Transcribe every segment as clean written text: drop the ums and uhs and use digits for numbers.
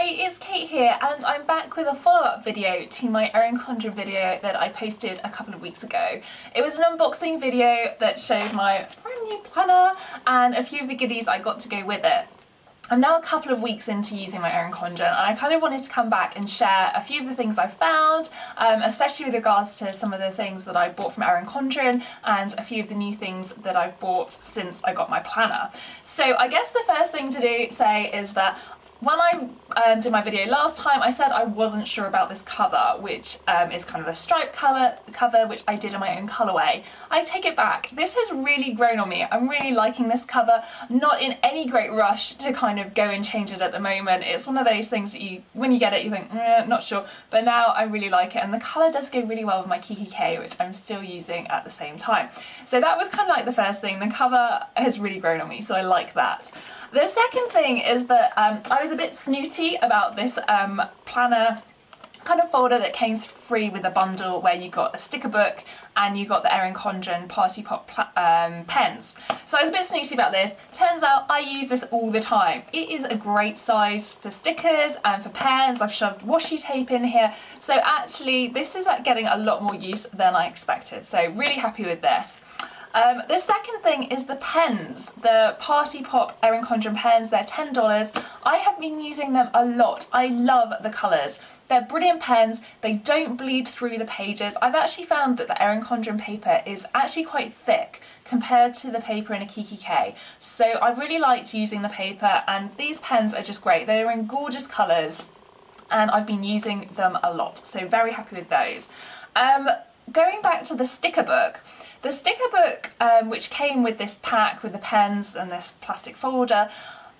Hi, it's Kate here, and I'm back with a follow-up video to my Erin Condren video that I posted a couple of weeks ago. It was an unboxing video that showed my brand new planner and a few of the goodies I got to go with it. I'm now a couple of weeks into using my Erin Condren, and I kind of wanted to come back and share a few of the things I found, especially with regards to some of the things that I bought from Erin Condren and a few of the new things that I've bought since I got my planner. So I guess the first thing to say is that when I did my video last time, I said I wasn't sure about this cover, which is kind of a striped cover, which I did in my own colourway. I take it back. This has really grown on me. I'm really liking this cover. I'm not in any great rush to kind of go and change it at the moment. It's one of those things that when you get it, you think, not sure. But now I really like it, and the colour does go really well with my Kiki K, which I'm still using at the same time. So that was kind of like the first thing. The cover has really grown on me, so I like that. The second thing is that I was a bit snooty about this planner kind of folder that came free with a bundle where you got a sticker book and you got the Erin Condren Party Pop pens. So I was a bit snooty about this. Turns out I use this all the time. It is a great size for stickers and for pens. I've shoved washi tape in here. So actually this is getting a lot more use than I expected. So really happy with this. The second thing is the pens, the Party Pop Erin Condren pens. They're $10. I have been using them a lot. I love the colours. They're brilliant pens. They don't bleed through the pages. I've actually found that the Erin Condren paper is actually quite thick compared to the paper in a Kiki K. So I've really liked using the paper, and these pens are just great. They're in gorgeous colours and I've been using them a lot. So very happy with those. Going back to the sticker book. The sticker book, which came with this pack with the pens and this plastic folder,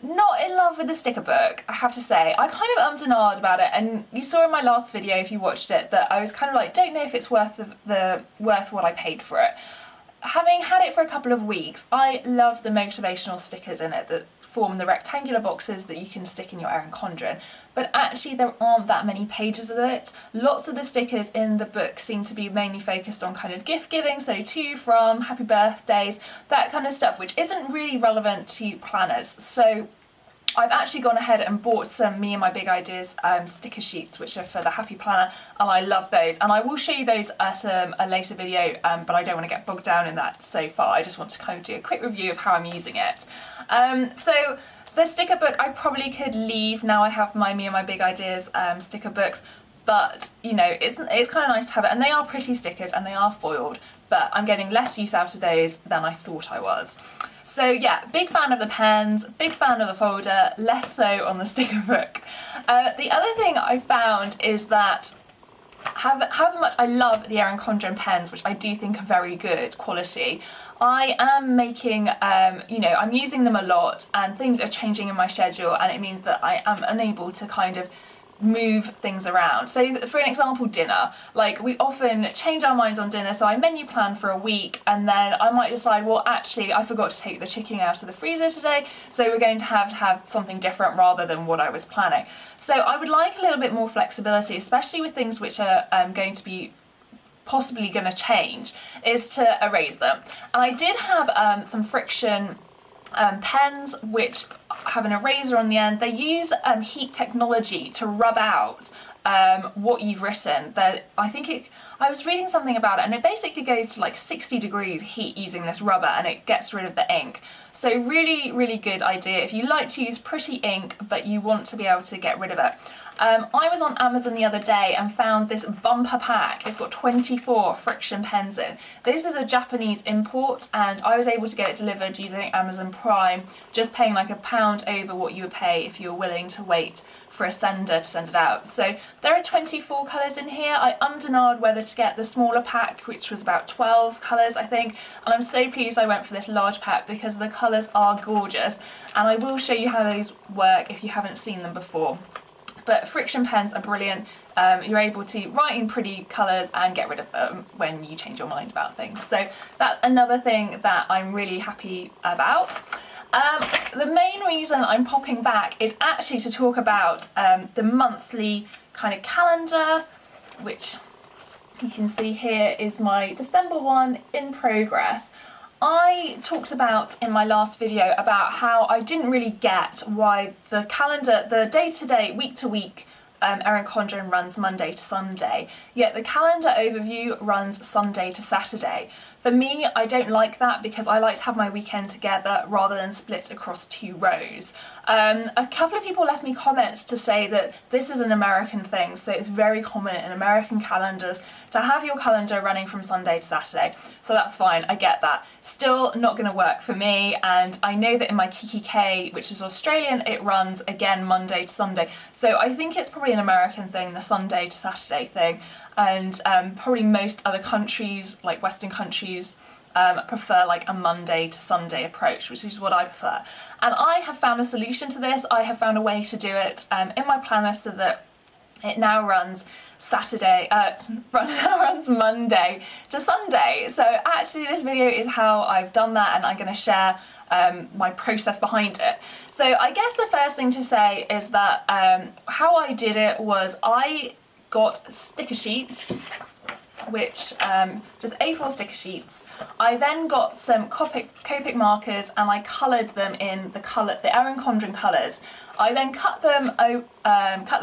not in love with the sticker book, I have to say. I kind of ummed and ahed about it, and you saw in my last video, if you watched it, that I was kind of like, don't know if it's worth what I paid for it. Having had it for a couple of weeks, I love the motivational stickers in it that form the rectangular boxes that you can stick in your Erin Condren, but actually there aren't that many pages of it. Lots of the stickers in the book seem to be mainly focused on kind of gift giving, so to, from, happy birthdays, that kind of stuff, which isn't really relevant to planners. So I've actually gone ahead and bought some Me and My Big Ideas sticker sheets, which are for the Happy Planner, and I love those. And I will show you those at a later video, but I don't want to get bogged down in that so far. I just want to kind of do a quick review of how I'm using it. So the sticker book I probably could leave. Now I have my Me and My Big Ideas sticker books, but you know, it's kind of nice to have it, and they are pretty stickers and they are foiled, but I'm getting less use out of those than I thought I was. So yeah, big fan of the pens, big fan of the folder, less so on the sticker book. The other thing I found is that however much I love the Erin Condren pens, which I do think are very good quality, I am making, I'm using them a lot, and things are changing in my schedule, and it means that I am unable to kind of move things around. So for an example, dinner, like we often change our minds on dinner, so I menu plan for a week and then I might decide, well actually I forgot to take the chicken out of the freezer today, so we're going to have something different rather than what I was planning. So I would like a little bit more flexibility, especially with things which are going to be possibly going to change, is to erase them. And I did have some friction pens which have an eraser on the end. They use heat technology to rub out what you've written. I was reading something about it, and it basically goes to like 60 degrees heat using this rubber, and it gets rid of the ink. So really, really good idea if you like to use pretty ink but you want to be able to get rid of it. I was on Amazon the other day and found this bumper pack. It's got 24 friction pens in. This is a Japanese import, and I was able to get it delivered using Amazon Prime, just paying like £1 over what you would pay if you were willing to wait for a sender to send it out. So there are 24 colours in here. I ummed and ahed whether to get the smaller pack, which was about 12 colours I think, and I'm so pleased I went for this large pack because the colours are gorgeous, and I will show you how those work if you haven't seen them before. But friction pens are brilliant. You're able to write in pretty colours and get rid of them when you change your mind about things. So that's another thing that I'm really happy about. The main reason I'm popping back is actually to talk about the monthly kind of calendar, which you can see here is my December one in progress. I talked about in my last video about how I didn't really get why the calendar, the day-to-day, week-to-week Erin Condren runs Monday to Sunday, yet the calendar overview runs Sunday to Saturday. For me, I don't like that because I like to have my weekend together rather than split across 2 rows. A couple of people left me comments to say that this is an American thing, so it's very common in American calendars to have your calendar running from Sunday to Saturday. So that's fine, I get that. Still not going to work for me, and I know that in my KikiK, which is Australian, it runs again Monday to Sunday. So I think it's probably an American thing, the Sunday to Saturday thing, and probably most other countries, like Western countries, prefer like a Monday to Sunday approach, which is what I prefer. And I have found a solution to this. I have found a way to do it in my planner so that it now runs runs Monday to Sunday. So actually this video is how I've done that, and I'm going to share my process behind it. So I guess the first thing to say is that how I did it was I got sticker sheets, which just A4 sticker sheets. I then got some Copic markers and I coloured them in the Erin Condren colours. I then cut them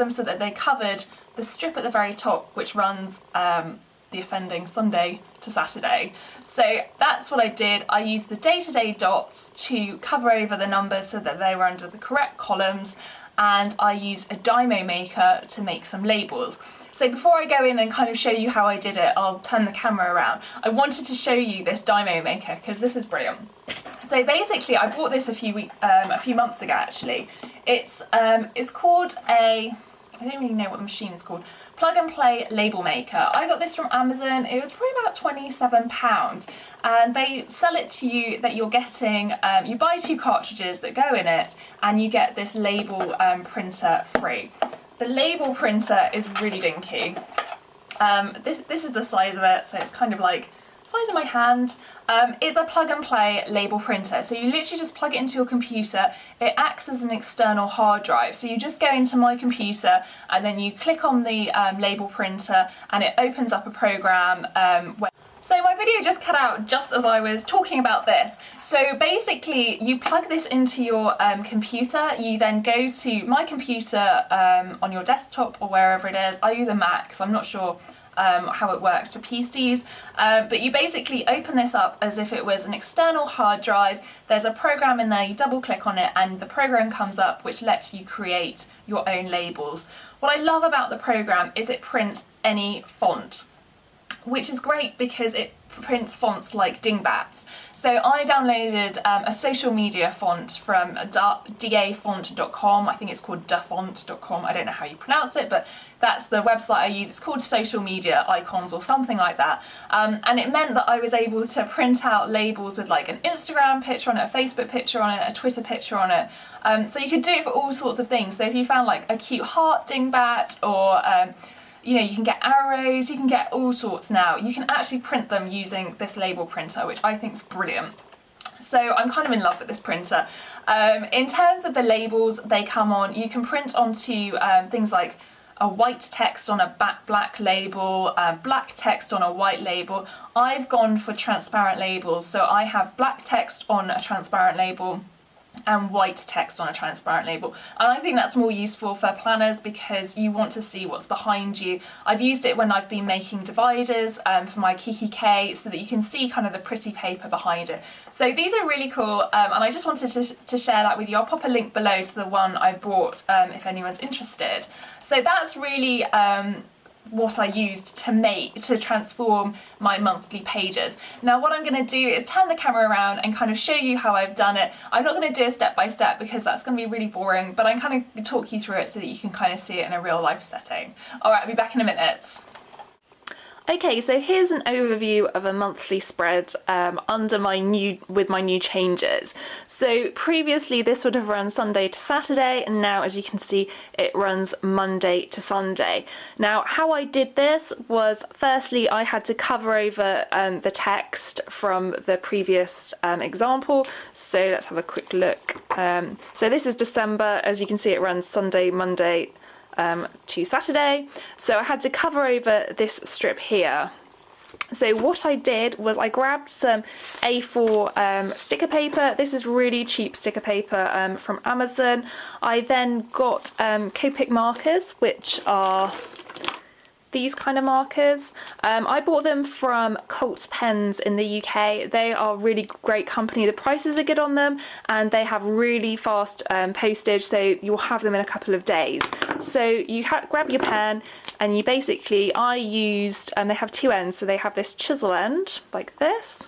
so that they covered the strip at the very top, which runs the offending Sunday to Saturday. So that's what I did. I used the day-to-day dots to cover over the numbers so that they were under the correct columns, and I used a Dymo maker to make some labels. So before I go in and kind of show you how I did it, I'll turn the camera around. I wanted to show you this Dymo maker because this is brilliant. So basically I bought this a few months ago actually. It's called I don't really know what the machine is called. Plug and Play label maker. I got this from Amazon. It was probably about £27, and they sell it to you that you're getting, you buy 2 cartridges that go in it and you get this label printer free. The label printer is really dinky. This is the size of it, so it's kind of like the size of my hand. It's a plug and play label printer, so you literally just plug it into your computer. It acts as an external hard drive, so you just go into My Computer and then you click on the label printer and it opens up a program So my video just cut out just as I was talking about this. So basically you plug this into your computer, you then go to My Computer on your desktop or wherever it is. I use a Mac, so I'm not sure how it works for PCs, but you basically open this up as if it was an external hard drive. There's a program in there, you double click on it and the program comes up which lets you create your own labels. What I love about the program is it prints any font, which is great because it prints fonts like dingbats. So I downloaded a social media font from dafont.com. I think it's called dafont.com. I don't know how you pronounce it, but that's the website I use. It's called Social Media Icons or something like that. And it meant that I was able to print out labels with like an Instagram picture on it, a Facebook picture on it, a Twitter picture on it. So you could do it for all sorts of things. So if you found like a cute heart dingbat or you know, you can get arrows, you can get all sorts now. You can actually print them using this label printer, which I think is brilliant. So I'm kind of in love with this printer. In terms of the labels they come on, you can print onto things like a white text on a black label, black text on a white label. I've gone for transparent labels, so I have black text on a transparent label and white text on a transparent label, and I think that's more useful for planners because you want to see what's behind you. I've used it when I've been making dividers for my KikiK so that you can see kind of the pretty paper behind it. So these are really cool, and I just wanted to share that with you. I'll pop a link below to the one I bought if anyone's interested. So that's really what I used to transform my monthly pages. Now what I'm going to do is turn the camera around and kind of show you how I've done it. I'm not going to do it step by step because that's going to be really boring, but I'm kind of going to talk you through it so that you can kind of see it in a real life setting. Alright, I'll be back in a minute. Okay, so here's an overview of a monthly spread with my new changes. So previously this would have run Sunday to Saturday, and now as you can see it runs Monday to Sunday. Now how I did this was, firstly I had to cover over the text from the previous example. So let's have a quick look. So this is December. As you can see it runs Sunday, Monday to Saturday. So I had to cover over this strip here. So what I did was I grabbed some A4 sticker paper. This is really cheap sticker paper from Amazon. I then got Copic markers, which are these kind of markers. I bought them from Colt Pens in the UK. They are a really great company. The prices are good on them and they have really fast postage, so you'll have them in a couple of days. So you grab your pen and you basically, I used, they have two ends, so they have this chisel end like this,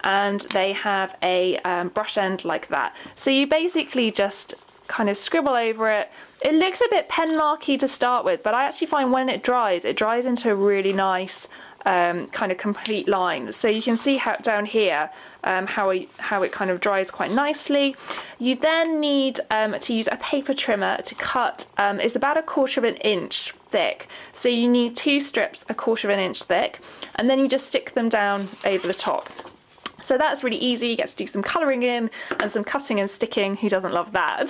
and they have a brush end like that. So you basically just kind of scribble over it. It looks a bit pen marky to start with, but I actually find when it dries into a really nice kind of complete line. So you can see how down here how it kind of dries quite nicely. You then need to use a paper trimmer to cut. It's about 1/4 of an inch thick, so you need 2 strips 1/4 of an inch thick, and then you just stick them down over the top. So that's really easy. You get to do some colouring in and some cutting and sticking. Who doesn't love that?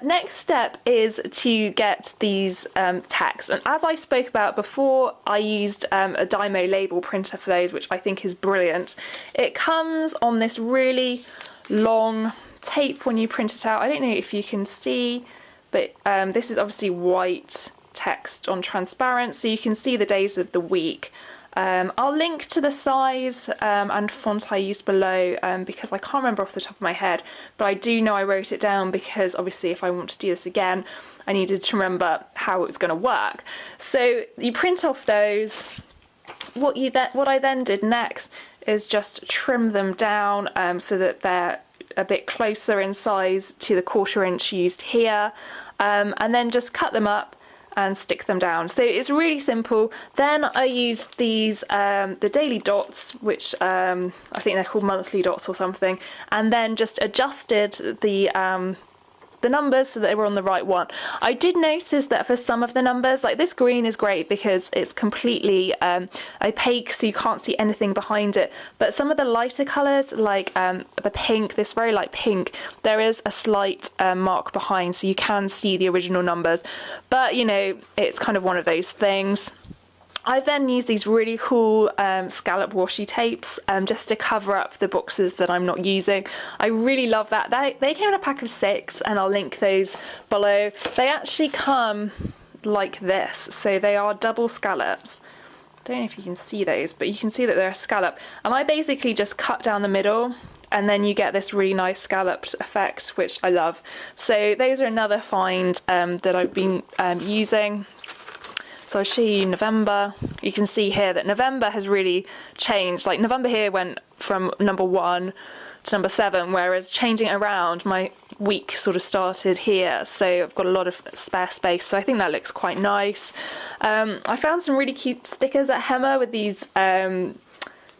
Next step is to get these tacks. And as I spoke about before, I used a Dymo label printer for those, which I think is brilliant. It comes on this really long tape when you print it out. I don't know if you can see, but this is obviously white text on transparent, so you can see the days of the week. I'll link to the size and font I used below because I can't remember off the top of my head, but I do know I wrote it down because obviously if I want to do this again, I needed to remember how it was going to work. So you print off those. What I then did next is just trim them down so that they're a bit closer in size to the 1/4 inch used here, and then just cut them up and stick them down. So it's really simple. Then I used these, the daily dots, which I think they're called monthly dots or something, and then just adjusted the numbers so that they were on the right one. I did notice that for some of the numbers, like this green is great because it's completely opaque, so you can't see anything behind it, but some of the lighter colours, like the pink, this very light pink, there is a slight mark behind, so you can see the original numbers, but you know, it's kind of one of those things. I've then used these really cool scallop washi tapes just to cover up the boxes that I'm not using. I really love that. They came in a pack of 6 and I'll link those below. They actually come like this, so they are double scallops. Don't know if you can see those, but you can see that they're a scallop. And I basically just cut down the middle and then you get this really nice scalloped effect, which I love. So those are another find that I've been using. So I'll show you November. You can see here that November has really changed. Like November here went from number 1 to number 7, whereas changing it around, my week sort of started here. So I've got a lot of spare space. So I think that looks quite nice. I found some really cute stickers at Hema with these,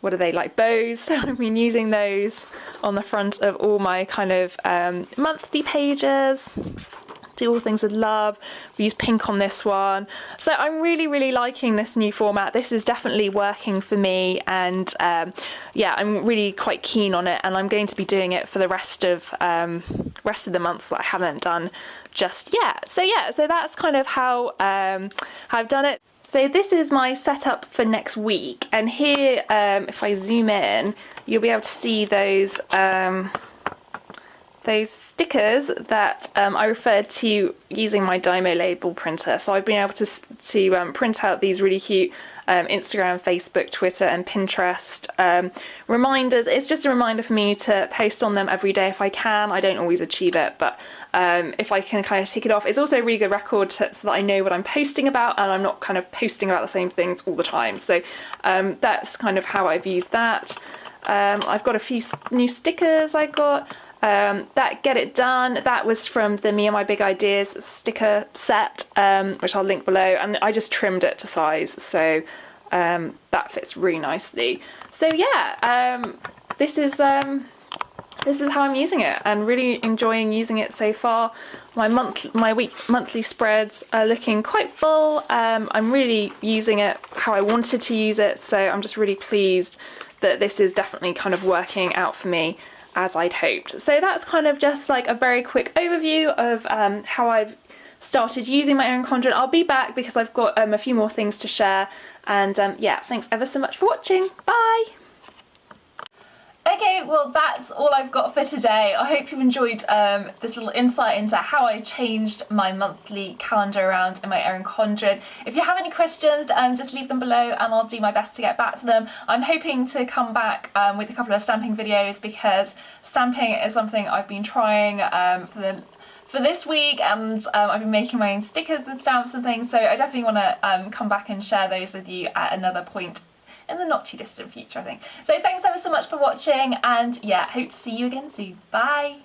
what are they, like bows? So I've been using those on the front of all my kind of monthly pages. Do all things with love. We use pink on this one. So I'm really liking this new format. This is definitely working for me, and yeah, I'm really quite keen on it, and I'm going to be doing it for the rest of the month that I haven't done just yet. So yeah, so that's kind of how I've done it. So this is my setup for next week, and here if I zoom in, you'll be able to see those stickers that I referred to using my Dymo label printer. So I've been able to print out these really cute Instagram, Facebook, Twitter and Pinterest reminders. It's just a reminder for me to post on them every day if I can. I don't always achieve it, but if I can kind of tick it off. It's also a really good record so that I know what I'm posting about and I'm not kind of posting about the same things all the time. So that's kind of how I've used that. I've got a few new stickers I got. That Get It Done, that was from the Me and My Big Ideas sticker set, which I'll link below, and I just trimmed it to size, so that fits really nicely. So yeah, this is how I'm using it, and really enjoying using it so far. My monthly spreads are looking quite full. I'm really using it how I wanted to use it, so I'm just really pleased that this is definitely kind of working out for me. as I'd hoped. So that's kind of just like a very quick overview of how I've started using my Erin Condren. I'll be back because I've got a few more things to share, and yeah, thanks ever so much for watching. Bye! Okay, well that's all I've got for today. I hope you enjoyed this little insight into how I changed my monthly calendar around in my Erin Condren. If you have any questions, just leave them below and I'll do my best to get back to them. I'm hoping to come back with a couple of stamping videos because stamping is something I've been trying for this week, and I've been making my own stickers and stamps and things, so I definitely want to come back and share those with you at another point in the not too distant future, I think. So thanks ever so much for watching, and yeah, hope to see you again soon. Bye!